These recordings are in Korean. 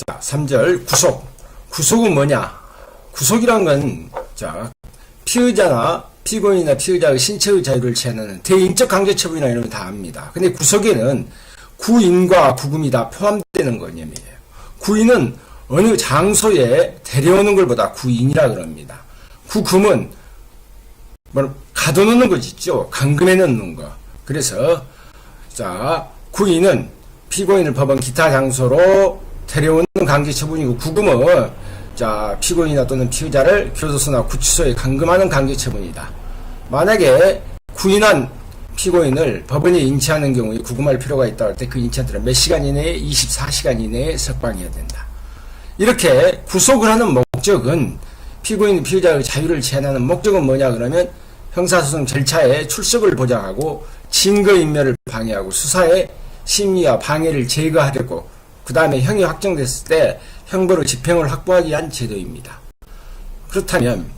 자, 3절 구속. 구속은 뭐냐? 구속이란 건, 자, 피의자나 피고인이나 피의자의 신체의 자유를 제한하는 대인적 강제처분이나 이런 거 다 압니다. 근데 구속에는 구인과 구금이 다 포함되는 개념이에요. 구인은 어느 장소에 데려오는 것보다 구인이라 그럽니다. 구금은 가둬놓는 것이죠. 감금해 놓는 거. 그래서 자, 구인은 피고인을 법원 기타 장소로 데려오는 강제처분이고, 구금은 자, 피고인이나 또는 피의자를 교도소나 구치소에 감금하는 강제처분이다. 만약에 구인한 피고인을 법원에 인치하는 경우에 구금할 필요가 있다 할 때 그 인치한테는 몇 시간 이내에 24시간 이내에 석방해야 된다. 이렇게 구속을 하는 목적은, 피고인 피의자의 자유를 제한하는 목적은 뭐냐 그러면 형사소송 절차에 출석을 보장하고 증거인멸을 방해하고 수사의 심리와 방해를 제거하려고, 그 다음에 형이 확정됐을 때 형벌의 집행을 확보하기 위한 제도입니다. 그렇다면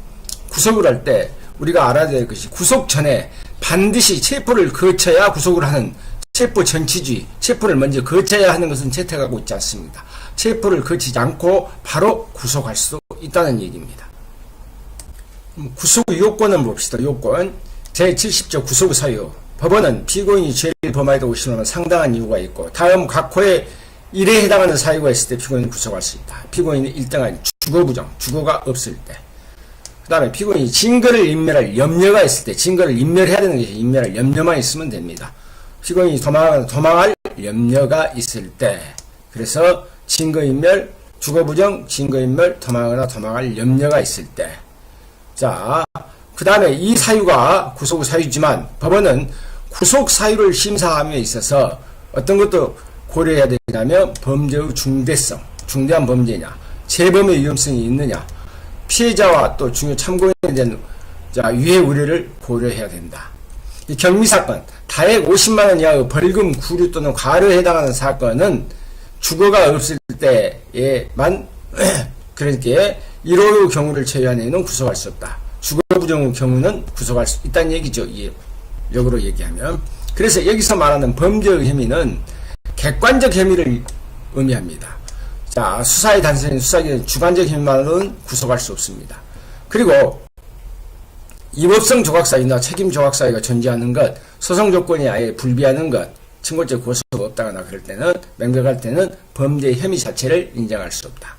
구속을 할 때 우리가 알아야 될 것이, 구속 전에 반드시 체포를 거쳐야 구속을 하는 체포 전치주의, 체포를 먼저 거쳐야 하는 것은 채택하고 있지 않습니다. 체포를 거치지 않고 바로 구속할 수도 있다는 얘기입니다. 구속 요건은 봅시다. 요건 제70조 구속 사유. 법원은 피고인이 죄를 범하여도 의심하면 상당한 이유가 있고 다음 각 호에 1에 해당하는 사유가 있을 때 피고인은 구속할 수 있다. 피고인이 1등한 주거 부정, 주거가 없을 때. 그 다음에 피고인이 증거를 인멸할 염려가 있을 때, 증거를 인멸해야 되는 것이 인멸할 염려만 있으면 됩니다. 피고인이 도망할 염려가 있을 때. 그래서 증거인멸, 주거부정, 증거인멸, 도망하거나 도망할 염려가 있을 때. 자, 그 다음에 이 사유가 구속 사유지만 법원은 구속 사유를 심사함에 있어서 어떤 것도 고려해야 되냐면 범죄의 중대성, 중대한 범죄냐, 재범의 위험성이 있느냐, 피해자와 또 중요 참고인에 대한 유해 우려를 고려해야 된다. 이 경미사건, 다액 50만원 이하의 벌금, 구류 또는 과료에 해당하는 사건은 주거가 없을 때에만 그러니까 1호의 경우를 제외한 애는 구속할 수 없다. 주거 부정의 경우는 구속할 수 있다는 얘기죠. 역으로 얘기하면. 그래서 여기서 말하는 범죄의 혐의는 객관적 혐의를 의미합니다. 자, 수사의 단순히 수사기는 주관적 혐의만으로는 구속할 수 없습니다. 그리고 위법성 조각사유나 책임 조각사유가 존재하는 것, 소송 조건이 아예 불비하는 것, 청구적 고소가 없다거나 그럴 때는, 명백할 때는 범죄 혐의 자체를 인정할 수 없다.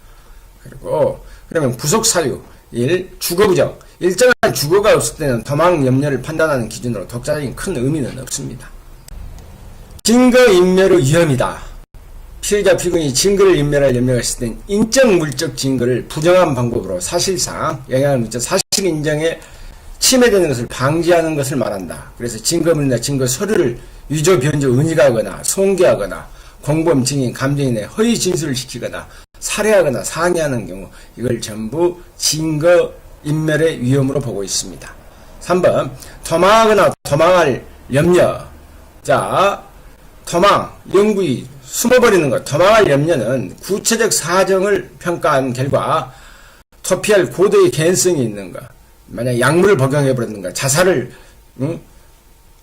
그리고 그러면 구속사유 1. 주거부정. 일정한 주거가 없을 때는 도망 염려를 판단하는 기준으로 독자적인 큰 의미는 없습니다. 증거인멸의 위험이다. 피해자 피고인이 증거를 인멸할 염려가 있을 땐 인적 물적 증거를 부정한 방법으로 사실상 영향을 미쳐 사실 인정에 침해되는 것을 방지하는 것을 말한다. 그래서 증거물이나 증거 서류를 위조 변조 은닉하거나 손괴하거나 공범 증인 감정인의 허위 진술을 시키거나 살해하거나 상해하는 경우, 이걸 전부 증거 인멸의 위험으로 보고 있습니다. 3번 도망하거나 도망할 염려. 자, 도망, 영구히 숨어버리는 것, 도망할 염려는 구체적 사정을 평가한 결과 도피할 고도의 개연성이 있는 것, 만약 약물을 복용해버렸는가, 자살을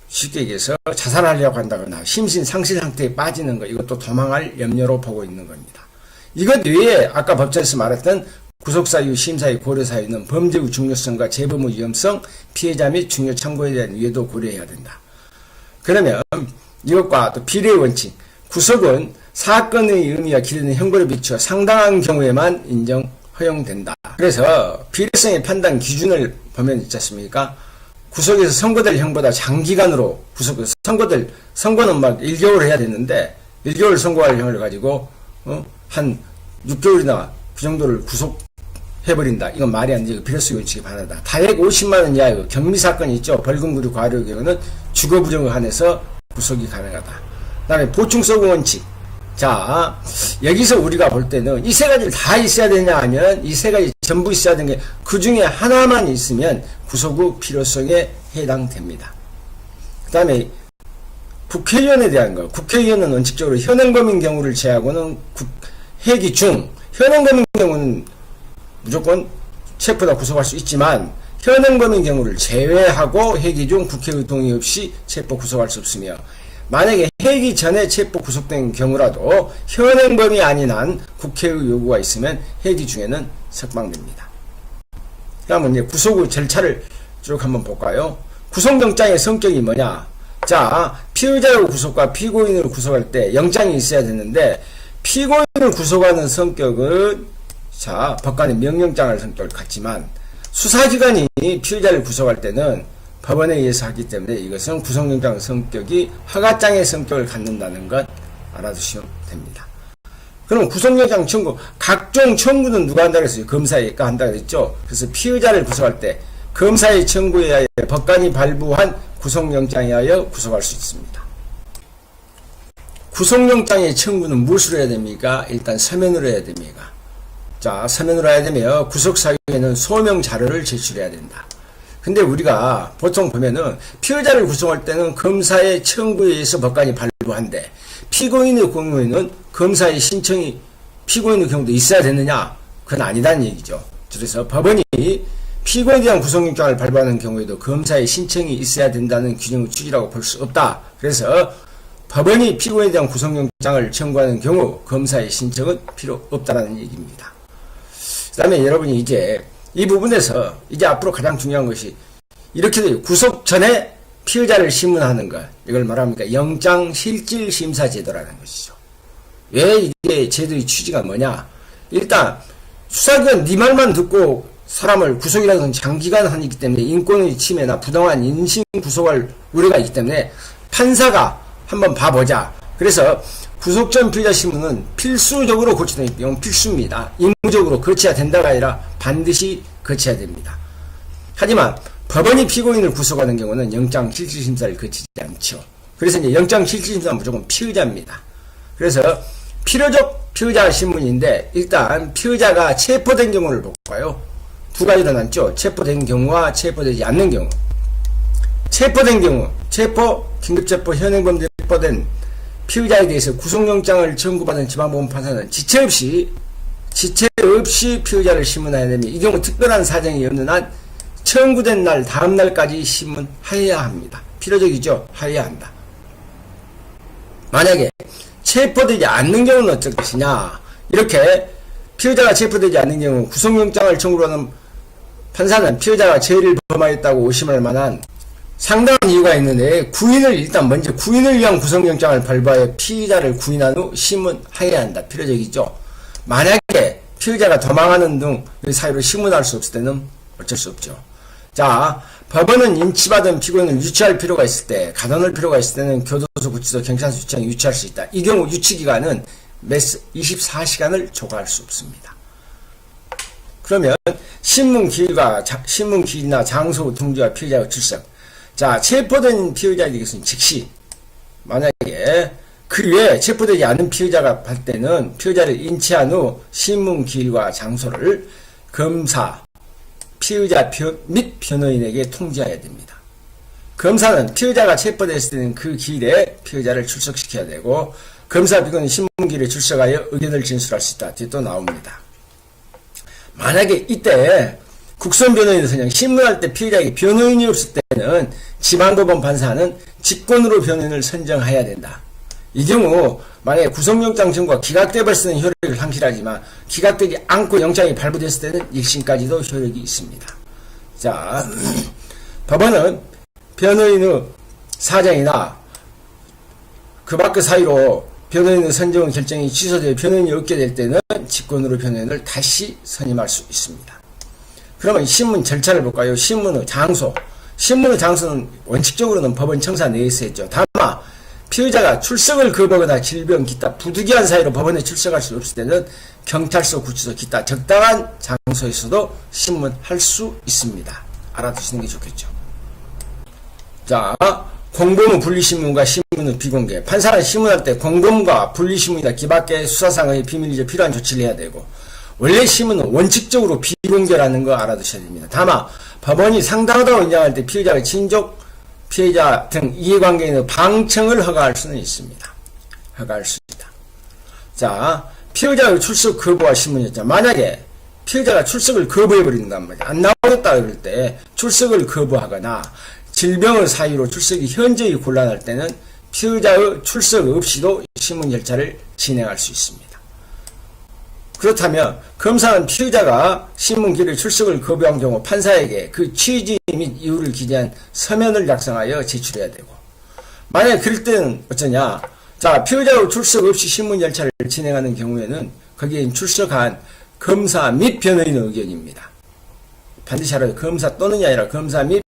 쉽게 얘기해서 자살하려고 한다거나 심신 상실 상태에 빠지는 것, 이것도 도망할 염려로 보고 있는 겁니다. 이것 외에 아까 법정에서 말했던 구속사유, 심사유, 고려사유는 범죄의 중요성과 재범의 위험성, 피해자 및 중요 참고에 대한 이해도 고려해야 된다. 그러면 이것과 또 비례의 원칙, 구속은 사건의 의미와 기대는 형벌에 비추어 상당한 경우에만 인정, 허용된다. 그래서 비례성의 판단 기준을 보면 있지 않습니까? 구속에서 선고될 형보다 장기간으로 선고는 막 1개월 해야 되는데 1개월 선고할 형을 가지고 한 6개월이나 그 정도를 구속해버린다. 이건 말이 안 되고 비례성의 원칙에 반하다. 다액 50만원 이하의 경미사건이 있죠. 벌금, 구류, 과료의 경우는 주거부정에 한해서 구속이 가능하다. 그 다음에 보충소급 원칙. 자, 여기서 우리가 볼 때는 이 세 가지를 다 있어야 되냐 하면 이 세 가지 전부 있어야 되는 게 그 중에 하나만 있으면 구속의 필요성에 해당됩니다. 그 다음에 국회의원에 대한 거. 국회의원은 원칙적으로 현행범인 경우를 제외하고는 회기 중, 현행범인 경우는 무조건 체포다 구속할 수 있지만 현행범인 경우를 제외하고 회기 중 국회의 동의 없이 체포 구속할 수 없으며, 만약에 회기 전에 체포 구속된 경우라도 현행범이 아닌 한 국회의 요구가 있으면 회기 중에는 석방됩니다. 그러면 이제 구속 후 절차를 쭉 한번 볼까요? 구속영장의 성격이 뭐냐? 자, 피의자의 구속과 피고인을 구속할 때 영장이 있어야 되는데, 피고인을 구속하는 성격은, 자, 법관의 명령장을 성격을 갖지만, 수사기관이 피의자를 구속할 때는 법원에 의해서 하기 때문에 이것은 구속영장 성격이 허가장의 성격을 갖는다는 것 알아두시면 됩니다. 그럼 구속영장 청구, 각종 청구는 누가 한다고 했어요? 검사가 한다고 했죠? 그래서 피의자를 구속할 때 검사의 청구에 의하여 법관이 발부한 구속영장에 의하여 구속할 수 있습니다. 구속영장의 청구는 무엇으로 해야 됩니까? 일단 서면으로 해야 됩니다. 자, 서면으로 해야 되면 구속사유에는 소명 자료를 제출해야 된다. 근데 우리가 보통 보면은 피의자를 구속할 때는 검사의 청구에 의해서 법관이 발부한데, 피고인의 경우에는 검사의 신청이 피고인의 경우도 있어야 되느냐? 그건 아니다는 얘기죠. 그래서 법원이 피고인에 대한 구속영장을 발부하는 경우에도 검사의 신청이 있어야 된다는 규정의 취지라고 볼 수 없다. 그래서 법원이 피고인에 대한 구속영장을 청구하는 경우 검사의 신청은 필요 없다는 얘기입니다. 그 다음에 여러분이 이제 이 부분에서 이제 앞으로 가장 중요한 것이 이렇게 돼요. 구속 전에 피의자를 심문하는 것, 이걸 말합니까? 영장실질심사제도라는 것이죠. 왜 이게 제도의 취지가 뭐냐? 일단 수사기관 네 말만 듣고 사람을 구속이라는 건 장기간 하기 때문에 인권의 침해나 부당한 인신 구속할 우려가 있기 때문에 판사가 한번 봐보자. 그래서 구속 전 피의자 신문은 필수적으로 거쳐야 됩니다. 이건 필수입니다. 임무적으로 거쳐야 된다가 아니라 반드시 거쳐야 됩니다. 하지만 법원이 피고인을 구속하는 경우는 영장실질심사를 거치지 않죠. 그래서 이제 영장실질심사는 무조건 피의자입니다. 그래서 필요적 피의자 신문인데, 일단 피의자가 체포된 경우를 볼까요? 두 가지로 나눴죠. 체포된 경우와 체포되지 않는 경우. 체포된 경우, 긴급체포, 현행범죄 체포된 피의자에 대해서 구속영장을 청구받은 지방법원판사는 지체 없이 피의자를 심문해야 됩니다. 이 경우 특별한 사정이 없는 한 청구된 날 다음 날까지 심문하여야 합니다. 필요적이죠. 하여야 한다. 만약에 체포되지 않는 경우는 어쩔 것이냐? 이렇게 피의자가 체포되지 않는 경우 구속영장을 청구하는 판사는 피의자가 죄를 범하였다고 의심할 만한 상당한 이유가 있는데, 일단 먼저 구인을 위한 구속영장을 발부하여 피의자를 구인한 후 심문하여야 한다. 필요적이죠. 만약에 피의자가 도망하는 등 사유로 심문할 수 없을 때는 어쩔 수 없죠. 자, 법원은 인치받은 피고인을 유치할 필요가 있을 때, 가둬놓을 필요가 있을 때는 교도소, 구치소, 경찰서, 유치장에 유치할 수 있다. 이 경우 유치기간은 24시간을 초과할 수 없습니다. 그러면 신문기일이나 장소 통지와 피의자의 출석. 자, 체포된 피의자에 대해서는 즉시, 만약에 그 외에 체포되지 않은 피의자가 할 때는 피의자를 인치한 후 신문기일과 장소를 검사, 피의자 및 변호인에게 통지해야 됩니다. 검사는 피의자가 체포됐을 때는 그 기일에 피의자를 출석시켜야 되고, 검사 피고는 신문기일에 출석하여 의견을 진술할 수 있다. 뒤에 또 나옵니다. 만약에 이때 국선 변호인을 선정, 신문할 때 피의자에게 변호인이 없을 때는 지방법원 판사는 직권으로 변호인을 선정해야 된다. 이 경우 만약에 구속영장 청구가 기각돼 버렸을 때는 효력을 상실하지만, 기각되지 않고 영장이 발부됐을 때는 1심까지도 효력이 있습니다. 자, 법원은 변호인의 사정이나 그 밖의 사유로 변호인의 선정 결정이 취소되어 변호인이 없게 될 때는 직권으로 변호인을 다시 선임할 수 있습니다. 그러면 신문 절차를 볼까요? 신문의 장소. 신문의 장소는 원칙적으로는 법원 청사 내에서 했죠. 다만 피의자가 출석을 거부하거나 질병, 기타 부득이한 사유로 법원에 출석할 수 없을 때는 경찰서, 구치소, 기타 적당한 장소에서도 신문할 수 있습니다. 알아두시는 게 좋겠죠. 자, 공범의 분리신문과 신문의 비공개. 판사는 신문할 때 공범과 분리신문이나 기밖의 수사상의 비밀리에 필요한 조치를 해야 되고, 원래 신문은 원칙적으로 비공개라는 거 알아두셔야 됩니다. 다만 법원이 상당하다고 인정할 때 피의자의 친족, 피해자 등 이해관계인의 방청을 허가할 수는 있습니다. 허가할 수 있다. 자, 피의자의 출석 거부와 신문이었죠. 만약에 피의자가 출석을 거부해버린단 말이야. 안 나오겠다 그럴 때 출석을 거부하거나 질병을 사유로 출석이 현저히 곤란할 때는 피의자의 출석 없이도 신문 절차를 진행할 수 있습니다. 그렇다면 검사는 피의자가 신문 기일의 출석을 거부한 경우 판사에게 그 취지 및 이유를 기재한 서면을 작성하여 제출해야 되고, 만약 그럴 때는 어쩌냐. 자, 피의자의 출석 없이 신문 절차를 진행하는 경우에는 거기에 출석한 검사 및 변호인의 의견입니다. 반드시 알아요. 검사 또는이 아니라 검사 및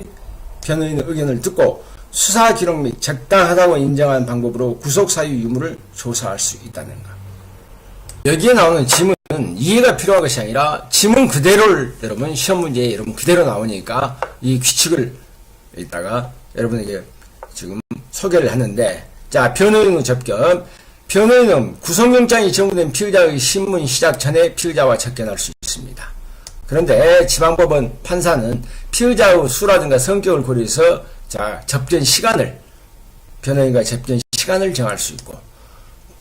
변호인의 의견을 듣고 수사 기록 및 적당하다고 인정한 방법으로 구속 사유 유무를 조사할 수 있다는 것. 여기에 나오는 지문은 이해가 필요한 것이 아니라 지문 그대로를 여러분 시험 문제에 여러분 그대로 나오니까 이 규칙을 이따가 여러분에게 지금 소개를 하는데, 자, 변호인의 접견. 변호인은 구속영장이 청구된 피의자의 신문 시작 전에 피의자와 접견할 수 있습니다. 그런데 지방법원 판사는 피의자의 수라든가 성격을 고려해서 자, 접견 시간을, 변호인과 접견 시간을 정할 수 있고,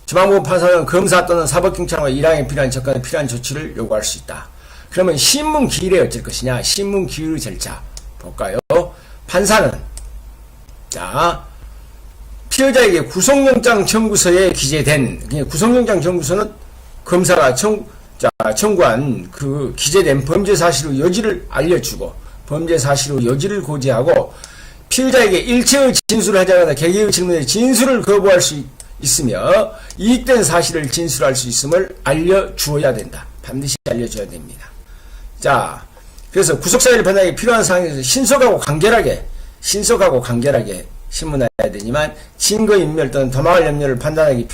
지방법원 판사는 검사 또는 사법경찰과 일항에 필요한 접견에 필요한 조치를 요구할 수 있다. 그러면 신문 기일에 어쩔 것이냐? 신문 기일의 절차 볼까요? 판사는 자, 피의자에게 구속영장 청구서에 기재된, 구속영장 청구서는 검사가 청구한 그 기재된 범죄 사실의 여지를 알려주고, 범죄 사실의 여지를 고지하고, 피의자에게 일체의 진술을 하지 않거나 개개의 질문에 진술을 거부할 수 있으며 이익된 사실을 진술할 수 있음을 알려주어야 된다. 반드시 알려줘야 됩니다. 자, 그래서 구속사유를 판단하기 필요한 상황에서 신속하고 간결하게 신문해야 되지만 증거인멸 또는 도망할 염려를 판단하기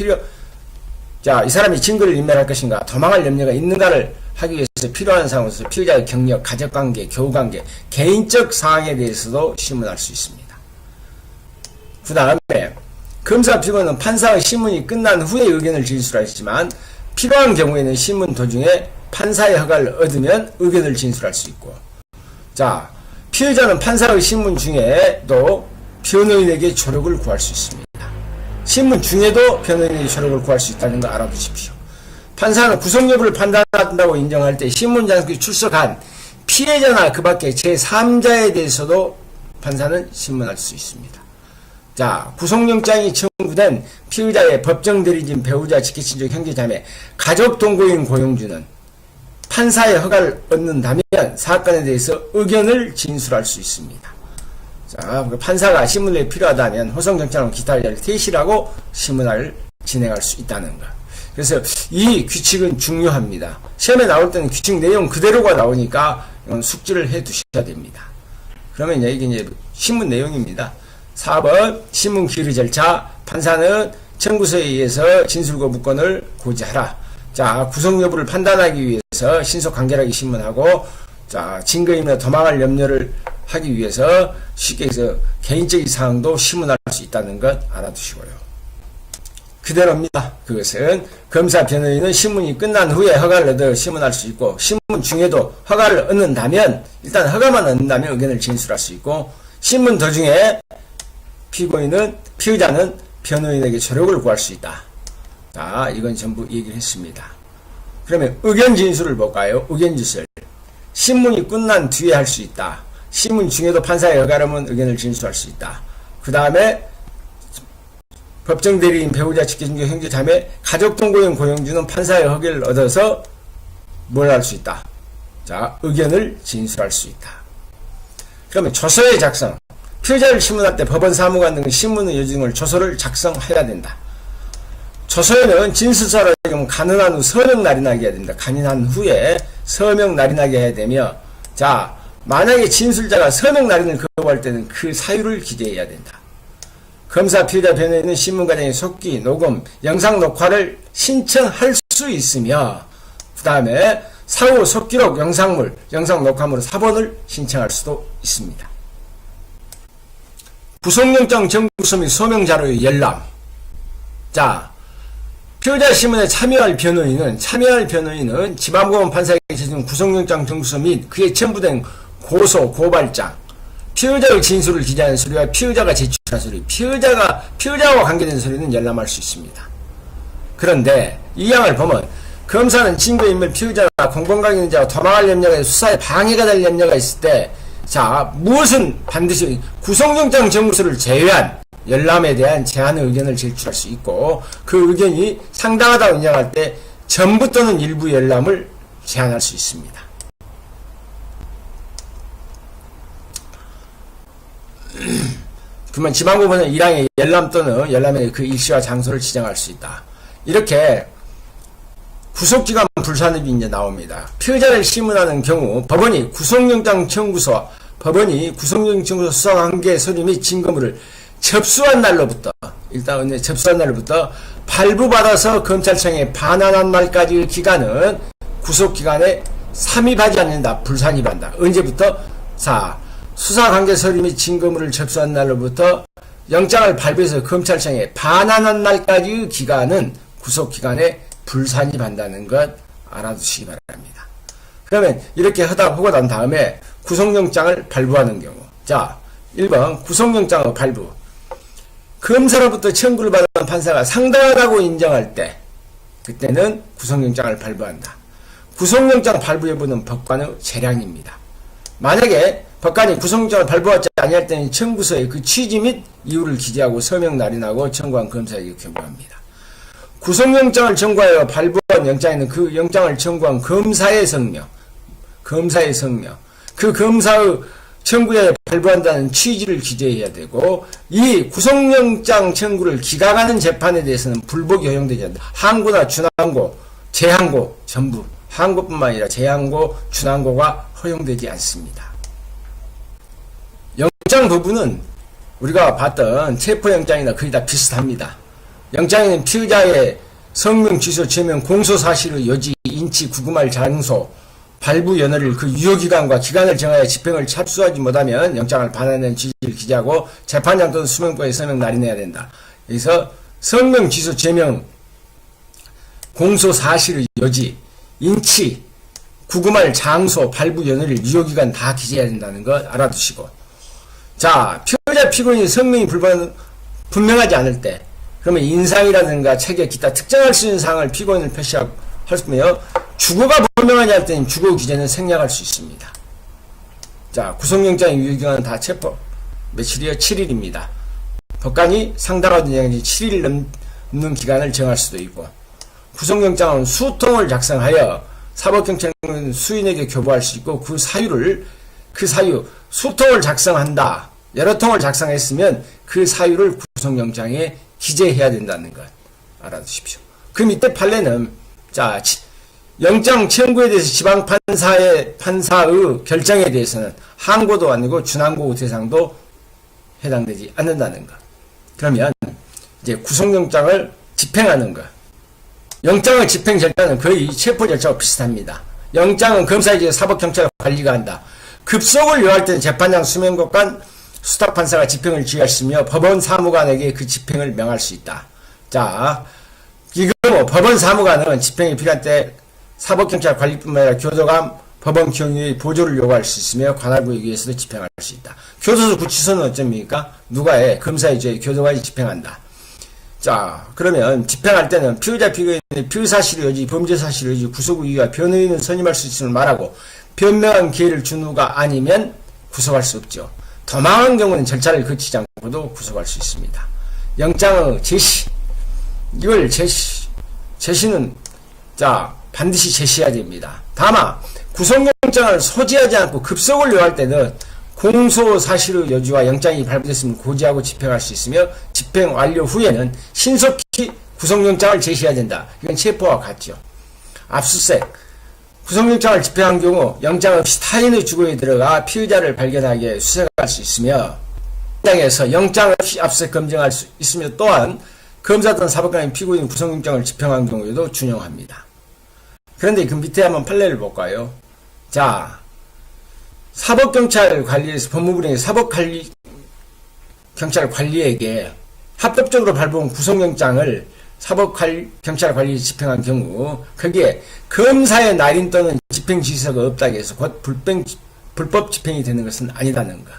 자, 이 사람이 증거를 인멸할 것인가, 도망할 염려가 있는가를 하기 위해서 필요한 상황에서 피의자의 경력, 가족관계, 교우관계, 개인적 사항에 대해서도 신문할 수 있습니다. 그 다음에 검사 피고는 판사의 신문이 끝난 후에 의견을 진술하시지만 필요한 경우에는 신문 도중에 판사의 허가를 얻으면 의견을 진술할 수 있고, 자, 피의자는 판사의 신문 중에도 변호인에게 조력을 구할 수 있습니다. 신문 중에도 변호인에게 조력을 구할 수 있다는 거 알아두십시오. 판사는 구속 여부를 판단한다고 인정할 때 신문 장소에 출석한 피해자나 그 밖에 제3자에 대해서도 판사는 신문할 수 있습니다. 자, 구속영장이 청구된 피의자의 법정 대리진, 배우자, 직계친족, 형제자매, 가족 동거인 고용주는 판사의 허가를 얻는다면 사건에 대해서 의견을 진술할 수 있습니다. 자, 판사가 신문에 필요하다면 호송경찰은 기타를 퇴실하고 신문을 진행할 수 있다는 것. 그래서 이 규칙은 중요합니다. 시험에 나올 때는 규칙 내용 그대로가 나오니까 이건 숙지를 해 두셔야 됩니다. 그러면 이게 이제 신문 내용입니다. 4번 신문 기일의 절차. 판사는 청구서에 의해서 진술거부권을 고지하라. 자, 구속 여부를 판단하기 위해서 신속 간결하게 신문하고, 자, 증거인멸 도망할 염려를 하기 위해서 쉽게 해서 개인적인 사항도 신문할 수 있다는 것 알아두시고요. 그대로입니다. 그것은 검사 변호인은 신문이 끝난 후에 허가를 얻어 신문할 수 있고, 신문 중에도 허가를 얻는다면, 일단 허가만 얻는다면 의견을 진술할 수 있고, 신문 도중에 피의자는 변호인에게 조력을 구할 수 있다. 자, 이건 전부 얘기를 했습니다. 그러면 의견 진술을 볼까요? 의견 진술. 신문이 끝난 뒤에 할 수 있다. 신문 중에도 판사의 허가를 얻으면 의견을 진술할 수 있다. 그 다음에 법정 대리인, 배우자, 직계친족, 형제, 자매, 가족 동거인 고용주는 판사의 허가를 얻어서 뭘 할 수 있다. 자, 의견을 진술할 수 있다. 그러면 조서의 작성. 피의자를 신문할 때 법원 사무관 등 신문의 요증을 조서를 작성해야 된다. 조서에는 진술서를 간언한 후 서명 날인하게 해야 됩니다. 간인한 후에 서명 날인하게 해야 되며, 자, 만약에 진술자가 서명 날인을 거부할 때는 그 사유를 기재해야 된다. 검사, 피의자, 변호인은 신문 과정의 속기, 녹음, 영상 녹화를 신청할 수 있으며, 그 다음에 사후 속기록, 영상물, 영상 녹화물의 사본을 신청할 수도 있습니다. 구속영장 청구서 및 소명자료의 열람. 자, 피의자 신문에 참여할 변호인은 지방법원 판사에게 제출한 구속영장 청구서 및 그에 첨부된 고소, 고발장, 피의자의 진술을 기재하는 서류와 피의자가 제출한 서류, 피의자와 관계된 서류는 열람할 수 있습니다. 그런데 이 항을 보면 검사는 증거인멸 피의자가 공범관계자와 도망할 염려가 있어 수사에 방해가 될 염려가 있을 때, 자, 무엇은 반드시 구속영장 청구서를 제외한 열람에 대한 제한 의견을 제출할 수 있고, 그 의견이 상당하다고 인정할 때 전부 또는 일부 열람을 제한할 수 있습니다. 그러면 지방법원은 1항에 열람 또는 열람의 그 일시와 장소를 지정할 수 있다. 이렇게 구속기간 불산입이 이제 나옵니다. 피의자를 심문하는 경우 법원이 구속영장 청구서, 법원이 구속영장 청구서 수사관계 서류 및 증거물을 접수한 날로부터, 일단 접수한 날로부터 발부받아서 검찰청에 반환한 날까지의 기간은 구속기간에 삼입하지 않는다. 불산입한다. 언제부터? 자, 수사관계 서류 및 증거물을 접수한 날로부터 영장을 발부해서 검찰청에 반환한 날까지의 기간은 구속기간에 불산입한다는 것 알아두시기 바랍니다. 그러면 이렇게 하고 난 다음에 구속영장을 발부하는 경우, 자 1번 구속영장의 발부, 검사로부터 청구를 받은 판사가 상당하다고 인정할 때 그때는 구속영장을 발부한다. 구속영장 발부 여부는 법관의 재량입니다. 만약에 법관이 구속영장을 발부하지 아니할 때는 청구서의 그 취지 및 이유를 기재하고 서명 날인하고 청구한 검사에게 교부합니다. 구속영장을 청구하여 발부한 영장에는 그 영장을 청구한 검사의 성명, 그 검사의 청구에 발부한다는 취지를 기재해야 되고, 이 구속영장 청구를 기각하는 재판에 대해서는 불복이 허용되지 않는다. 항고나 준항고, 재항고 전부, 항고뿐만 아니라 재항고, 준항고가 허용되지 않습니다. 영장 부분은 우리가 봤던 체포영장이나 거의 다 비슷합니다. 영장에는 피의자의 성명, 취소, 제명, 공소 사실의 여지, 인치, 구금할 장소, 발부 연호를 그 유효기간과 기간을 정하여 집행을 착수하지 못하면 영장을 반환하는 취지를 기재하고 재판장 또는 수명부에 서명 날인해야 된다. 여기서 성명, 취소, 제명, 공소 사실의 여지, 인치, 구금할 장소, 발부 연호를 유효기간 다 기재해야 된다는 것 알아두시고, 자, 피의자 피고인이 성명이 분명하지 않을 때, 그러면 인상이라든가 체계 기타 특정할 수 있는 사항을 피고인을 표시하며 주거가 분명하지 않을 때는 주거 기재는 생략할 수 있습니다. 자, 구속영장의 유효기간은 다 체포 며칠이요? 7일입니다. 법관이 상당하던 영장이 7일 넘는 기간을 정할 수도 있고, 구속영장은 수통을 작성하여 사법경찰은 수인에게 교부할 수 있고, 그 사유 수통을 작성한다. 여러 통을 작성했으면 그 사유를 구속영장에 기재해야 된다는 것 알아두십시오. 그 밑에 판례는, 자, 영장 청구에 대해서 지방판사의 결정에 대해서는 항고도 아니고 준항고 대상도 해당되지 않는다는 것. 그러면 이제 구속영장을 집행하는 것. 영장의 집행 절차는 거의 체포 절차와 비슷합니다. 영장은 검사에게 사법경찰 관리가 한다. 급속을 요할 때는 재판장 수명법관 수탁판사가 집행을 지휘하시며 법원 사무관에게 그 집행을 명할 수 있다. 자, 이거 법원 사무관은 집행이 필요할 때 사법경찰 관리뿐만 아니라 교도감, 법원 경위의 보조를 요구할 수 있으며 관할구에 의해서도 집행할 수 있다. 교도소 구치소는 어쩝니까? 누가 해? 검사의 죄 교도관이 집행한다. 자, 그러면 집행할 때는 피의자 피고인의 피의사실의 여지, 범죄사실의 여지, 구속 이유와 변호인은 선임할 수 있음을 말하고 변명한 기회를 준 후가 아니면 구속할 수 없죠. 도망한 경우는 절차를 거치지 않고도 구속할 수 있습니다. 영장의 제시, 이걸 제시는 자 반드시 제시해야 됩니다. 다만 구속영장을 소지하지 않고 급속을 요할 때는 공소 사실의 여지와 영장이 발부됐으면 고지하고 집행할 수 있으며 집행 완료 후에는 신속히 구속영장을 제시해야 된다. 이건 체포와 같죠. 압수수색, 구속영장을 집행한 경우 영장 없이 타인의 주거에 들어가 피의자를 발견하게 수색할 수 있으며 현장에서 영장 없이 압수수색 검증할 수 있으며 또한 검사 또는 사법관이 피고인 구속영장을 집행한 경우에도 준용합니다. 그런데 그 밑에 한번 판례를 볼까요? 자, 사법경찰 관리에서 법무부의 사법경찰 관리에게 합법적으로 발부한 구속영장을 사법경찰 관리에 집행한 경우 거기에 검사의 날인 또는 집행 지시서가 없다고 해서 곧 불법 집행이 되는 것은 아니다는 것.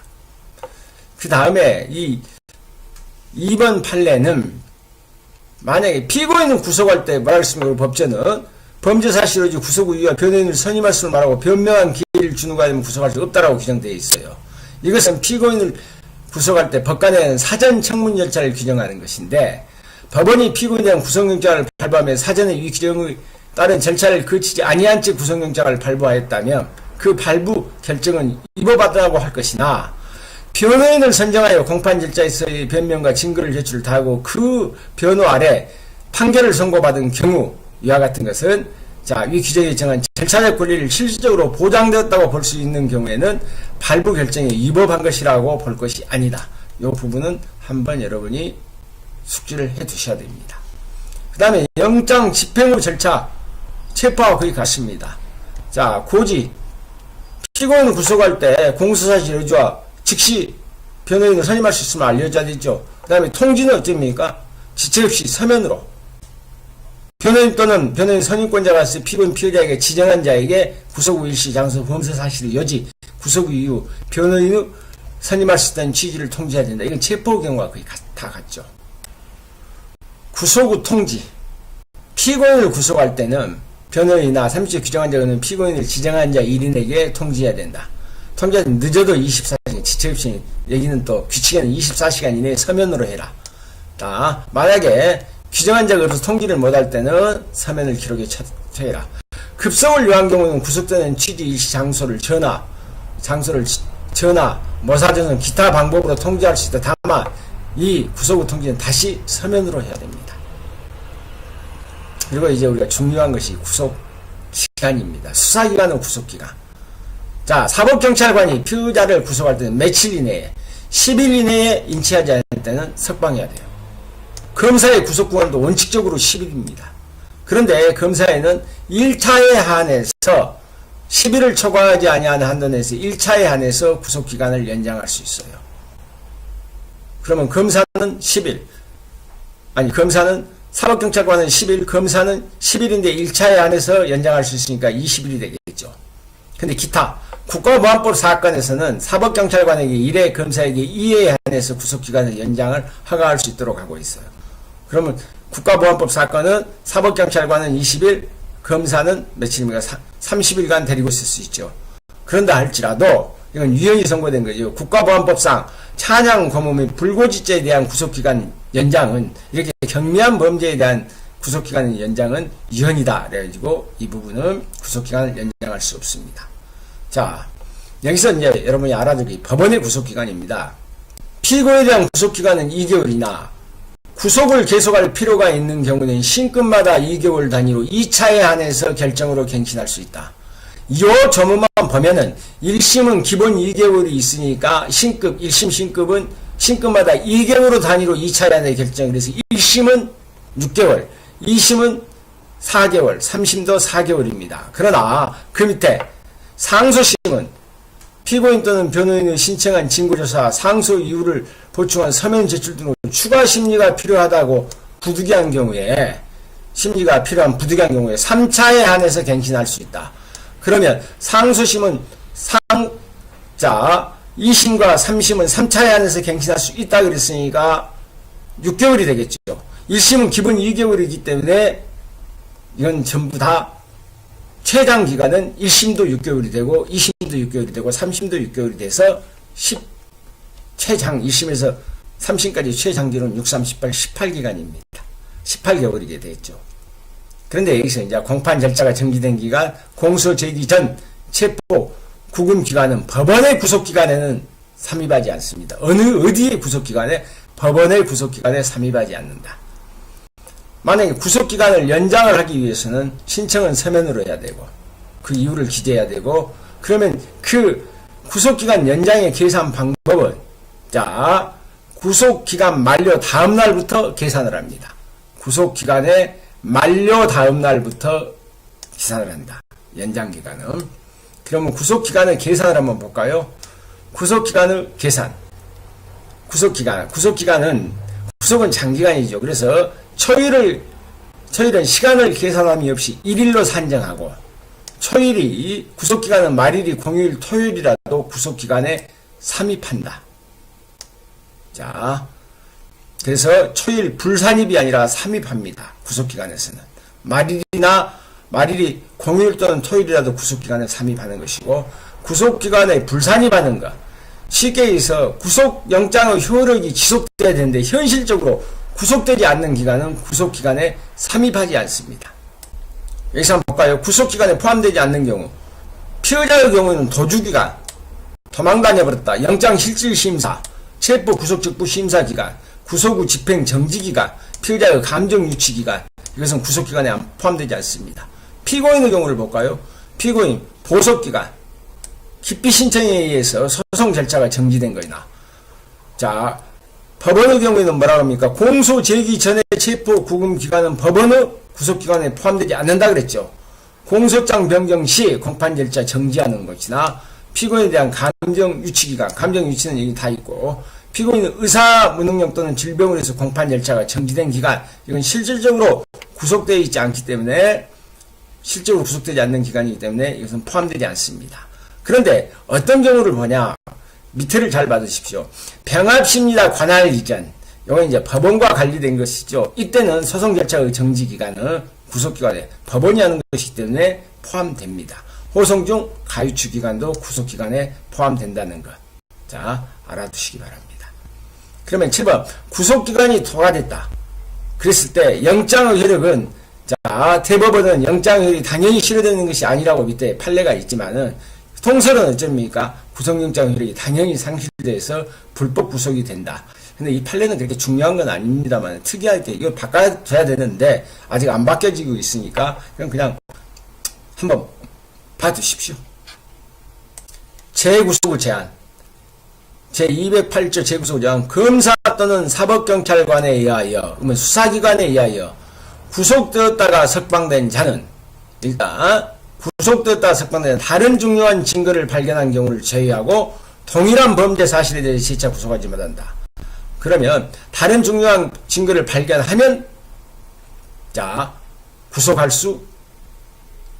그 다음에 이 2번 판례는 만약에 피고인은 구속할 때 뭐라고 했습니까? 법제는 범죄사실의 구속 이유와 변호인을 선임할 수를 말하고 변명한 기회를 주는 거 아니면 구속할 수 없다라고 규정되어 있어요. 이것은 피고인을 구속할 때 법관에는 사전 청문 절차를 규정하는 것인데, 법원이 피고인에 대한 구속영장을 발부하며 사전에 이 규정에 따른 절차를 거치지 아니한 채 구속영장을 발부하였다면 그 발부 결정은 위법하다고 할 것이나, 변호인을 선정하여 공판 절차에서의 변명과 증거를 제출을 다하고 그 변호 아래 판결을 선고받은 경우, 이와 같은 것은 위 규정에 정한 절차적 권리를 실질적으로 보장되었다고 볼 수 있는 경우에는 발부 결정이 위법한 것이라고 볼 것이 아니다. 이 부분은 한번 여러분이 숙지를 해 두셔야 됩니다. 그 다음에 영장 집행 후 절차, 체포와 거의 같습니다. 고지, 피고인을 구속할 때 공소사실 여주와 즉시 변호인을 선임할 수 있으면 알려줘야 되죠. 그 다음에 통지는 어떻습니까? 지체 없이 서면으로 변호인 또는 변호인 선임권자가 피고인 피의자에게 지정한 자에게 구속 후 일시 장소 범죄 사실의 여지, 구속 후 이후 변호인을 선임할 수 있다는 취지를 통지해야 된다. 이건 체포 경우가 거의 다 같죠. 구속 후 통지, 피고인을 구속할 때는 변호인이나 30조 규정한 자는 피고인을 지정한 자 1인에게 통지해야 된다. 통지는 늦어도 24시간, 지체 없이, 여기는 또 규칙에는 24시간 이내에 서면으로 해라. 만약에 규정한 자가 없어서 통지를 못할 때는 서면을 기록에 처해라. 급성을 요한 경우는 구속되는 취지 일시 장소를 전화, 모사전은 기타 방법으로 통지할 수 있다. 다만 이 구속 후 통지는 다시 서면으로 해야 됩니다. 그리고 이제 우리가 중요한 것이 구속 기간입니다. 수사기간은 구속기간. 사법경찰관이 피의자를 구속할 때는 며칠 이내에, 10일 이내에 인치하지 않을 때는 석방해야 돼요. 검사의 구속기간도 원칙적으로 10일입니다. 그런데 검사에는 1차에 한해서 10일을 초과하지 아니하는 한도 내에서 1차에 한해서 구속기간을 연장할 수 있어요. 그러면 검사는 10일, 검사는 사법경찰관은 10일, 검사는 10일인데 1차에 한해서 연장할 수 있으니까 20일이 되겠죠. 근데 기타 국가보안법 사건에서는 사법경찰관에게 1회, 검사에게 2회에 한해서 구속기간을 연장을 허가할 수 있도록 하고 있어요. 그러면 국가보안법 사건은 사법경찰관은 20일, 검사는 며칠입니까? 30일간 데리고 있을 수 있죠. 그런다 할지라도 이건 유연히 선고된 거죠. 국가보안법상 찬양 고문 및 불고지죄에 대한 구속기간 연장은, 이렇게 경미한 범죄에 대한 구속기간 연장은 유연이다. 그래가지고 이 부분은 구속기간을 연장할 수 없습니다. 여기서 이제 여러분이 알아둘 게 법원의 구속기간입니다. 피고에 대한 구속기간은 2개월이나 구속을 계속할 필요가 있는 경우는 신급마다 2개월 단위로 2차에 한해서 결정으로 갱신할 수 있다. 이 조문만 보면은 1심은 기본 2개월이 있으니까 1심 신급은 신급마다 2개월 단위로 2차에 한해 결정. 그래서 1심은 6개월, 2심은 4개월, 3심도 4개월입니다. 그러나 그 밑에 상소심은 피고인 또는 변호인의 신청한 징고조사, 상소 이유를 보충한 서면 제출 등으로 추가 심리가 필요하다고 부득이한 경우에, 3차에 한해서 갱신할 수 있다. 그러면 상소심은 2심과 3심은 3차에 한해서 갱신할 수 있다 그랬으니까 6개월이 되겠죠. 1심은 기본 2개월이기 때문에 이건 전부 다 최장 기간은 1심도 6개월이 되고 2심도 6개월이 되고 3심도 6개월이 돼서 최장 1심에서 3심까지 최장 기록은 6, 3, 18, 18기간입니다. 18개월이게 되겠죠. 그런데 여기서 이제 공판 절차가 정지된 기간, 공소 제기 전 체포 구금 기간은 법원의 구속 기간에는 삼입하지 않습니다. 어디의 구속 기간에? 법원의 구속 기간에 삼입하지 않는다. 만약에 구속 기간을 연장을 하기 위해서는 신청은 서면으로 해야 되고 그 이유를 기재해야 되고, 그러면 그 구속 기간 연장의 계산 방법은 구속 기간 만료 다음 날부터 계산을 합니다. 구속 기간의 만료 다음 날부터 계산을 한다. 연장 기간은. 그러면 구속 기간의 계산을 한번 볼까요? 구속 기간의 계산. 구속은 장기간이죠. 그래서 초일은 시간을 계산함이 없이 1일로 산정하고, 초일이 구속기간은 말일이 공휴일 토요일이라도 구속기간에 삼입한다. 그래서 초일 불산입이 아니라 삼입합니다. 구속기간에서는. 말일이 공휴일 또는 토요일이라도 구속기간에 삼입하는 것이고, 구속기간에 불산입하는 것, 쉽게 해서 구속영장의 효력이 지속돼야 되는데 현실적으로 구속되지 않는 기간은 구속기간에 삼입하지 않습니다. 여기서 한번 볼까요? 구속기간에 포함되지 않는 경우, 피의자의 경우에는 도주기간, 도망다녀버렸다, 영장실질심사, 체포구속직부심사기간, 구속 후 집행정지기간, 피의자의 감정유치기간, 이것은 구속기간에 포함되지 않습니다. 피고인의 경우를 볼까요? 피고인 보석기간, 기피 신청에 의해서 소송 절차가 정지된 거이나, 자, 법원의 경우에는 뭐라고 합니까? 공소 제기 전에 체포 구금 기간은 법원의 구속기간에 포함되지 않는다 그랬죠. 공소장 변경 시 공판 절차 정지하는 것이나, 피고인에 대한 감정 유치 기간, 감정 유치는 여기 다 있고, 피고인의 의사 무능력 또는 질병으로 해서 공판 절차가 정지된 기간, 이건 실질적으로 구속되어 있지 않기 때문에, 실제로 구속되지 않는 기간이기 때문에 이것은 포함되지 않습니다. 그런데 어떤 경우를 보냐? 밑에를 잘 받으십시오. 병합심리나 관할 이전, 이건 이제 법원과 관리된 것이죠. 이때는 소송 절차의 정지 기간은 구속기간에 법원이 하는 것이기 때문에 포함됩니다. 호송 중 가유치 기간도 구속기간에 포함된다는 것. 자, 알아두시기 바랍니다. 그러면 7번, 구속기간이 통과됐다. 그랬을 때 영장의 효력은, 자, 대법원은 영장의 효력이 당연히 실효되는 것이 아니라고 밑에 판례가 있지만은, 통설은 어쩝니까? 구속영장 효력이 당연히 상실돼서 불법 구속이 된다. 근데 이 판례는 그렇게 중요한 건 아닙니다만, 특이하게 이거 바꿔줘야 되는데 아직 안 바뀌어지고 있으니까 그냥 한번 봐두십시오. 재구속의 제한, 제208조 재구속의 제한, 검사 또는 사법경찰관에 의하여, 그러면 수사기관에 의하여 구속되었다가 석방된 자는, 일단 구속되었다가 석방된 다른 중요한 증거를 발견한 경우를 제외하고 동일한 범죄 사실에 대해 재차 구속하지 못한다. 그러면 다른 중요한 증거를 발견하면, 자, 구속할 수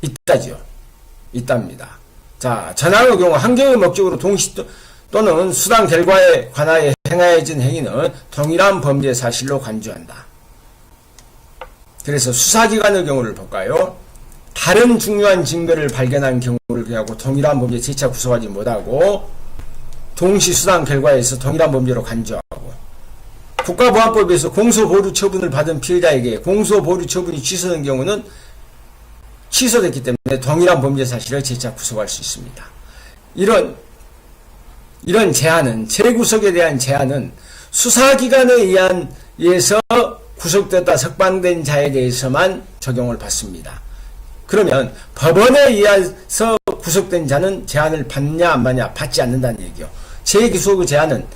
있다지요. 있답니다. 자, 전항의 경우 한경의 목적으로 동시 또는 수당 결과에 관하여 행하여진 행위는 동일한 범죄 사실로 간주한다. 그래서 수사기관의 경우를 볼까요? 다른 중요한 증거를 발견한 경우를 그하고 동일한 범죄 재차 구속하지 못하고 동시 수당 결과에서 동일한 범죄로 간주하고, 국가보안법에서 공소보류 처분을 받은 피해자에게 공소보류 처분이 취소된 경우는 취소됐기 때문에 동일한 범죄 사실을 재차 구속할 수 있습니다. 이런 제한은, 재구속에 대한 제한은 수사기관에 의해서 구속됐다 석방된 자에 대해서만 적용을 받습니다. 그러면 법원에 의해서 구속된 자는 제한을 받냐 안 받냐? 받지 않는다는 얘기요. 재구속의 제한은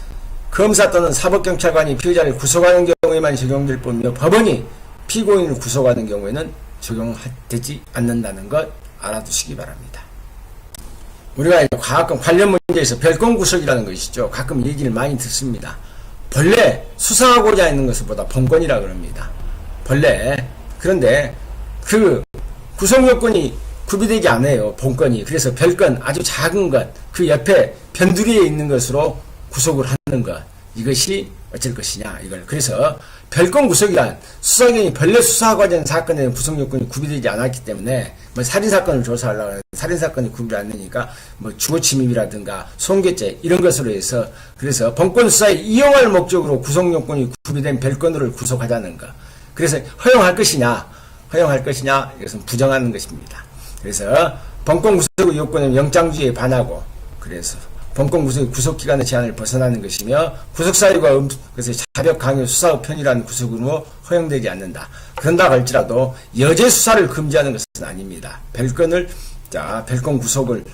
검사 또는 사법경찰관이 피의자를 구속하는 경우에만 적용될 뿐이며 법원이 피고인을 구속하는 경우에는 적용되지 않는다는 것 알아두시기 바랍니다. 우리가 과학과 관련 문제에서 별건 구속이라는 것이죠. 가끔 얘기를 많이 듣습니다. 본래 수사하고자 하는 것보다 본건이라 그럽니다. 본래. 그런데 그 구속 요건이 구비되지 않아요. 본건이. 그래서 별건, 아주 작은 것, 그 옆에 변두리에 있는 것으로 구속을 하는 것, 이것이 어쩔 것이냐, 이걸. 그래서 별건 구속이란 수사기관이 본래 수사하고자 하는 사건에는 구속 요건이 구비되지 않았기 때문에, 뭐 살인사건을 조사하려고 하는 살인사건이 구비되지 않으니까 뭐 주거침입이라든가 손괴죄 이런 것으로 해서, 그래서 본건 수사에 이용할 목적으로 구속 요건이 구비된 별건으로 구속하자는 것. 그래서 허용할 것이냐 이것은 부정하는 것입니다. 그래서 본건 구속의 요건은 영장주의에 반하고, 그래서 본건 구속의 구속기간의 제한을 벗어나는 것이며, 구속사유가 그래서 자력 강요 수사의 편의라는 구속으로 허용되지 않는다. 그런다 할지라도 여죄 수사를 금지하는 것은 아닙니다. 별건 구속을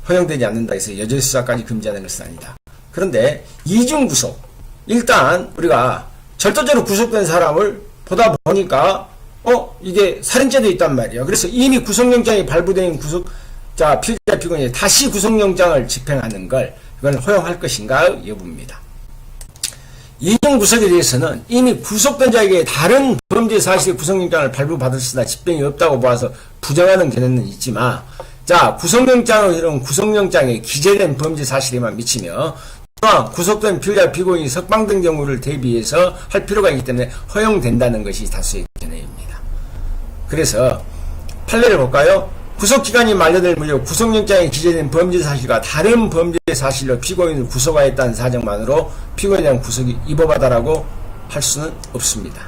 허용되지 않는다 해서 여죄 수사까지 금지하는 것은 아니다. 그런데 이중 구속, 일단 우리가 절도죄로 구속된 사람을 보다 보니까 이게 살인죄도 있단 말이에요. 그래서 이미 구속영장이 발부된 피의자 피고인이 다시 구속영장을 집행하는 걸, 이걸 허용할 것인가 여부입니다. 이중 구속에 대해서는 이미 구속된 자에게 다른 범죄 사실의 구속영장을 발부받았으나 집행이 없다고 봐서 부정하는 견해는 있지만, 자, 구속영장에 기재된 범죄 사실에만 미치며, 또한 구속된 피의자 피고인이 석방된 경우를 대비해서 할 필요가 있기 때문에 허용된다는 것이 다수의 견해입니다. 그래서 판례를 볼까요? 구속기간이 만료될 무렵 구속영장에 기재된 범죄 사실과 다른 범죄 사실로 피고인을 구속하였다는 사정만으로 피고인에 대한 구속이 위법하다라고 할 수는 없습니다.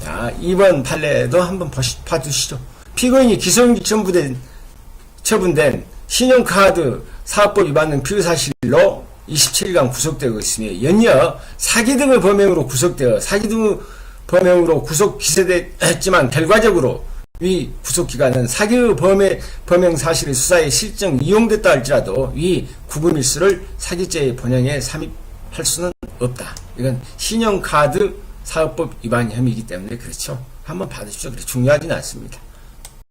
자, 2번 판례도 한번 봐주시죠. 피고인이 기소용지 처분된 신용카드 사업법 위반 등 피의 사실로 27일간 구속되고 있으며 연이어 사기 등의 범행으로 구속되어 사기 등의 범행으로 구속 기소됐지만 결과적으로 위 구속기간은 사기의 범행 사실의 수사에 실정 이용됐다 할지라도 위 구금일수를 사기죄의 본형에 삼입할 수는 없다. 이건 신용카드 사업법 위반 혐의이기 때문에 그렇죠. 한번 받으십시오. 그래 중요하지는 않습니다.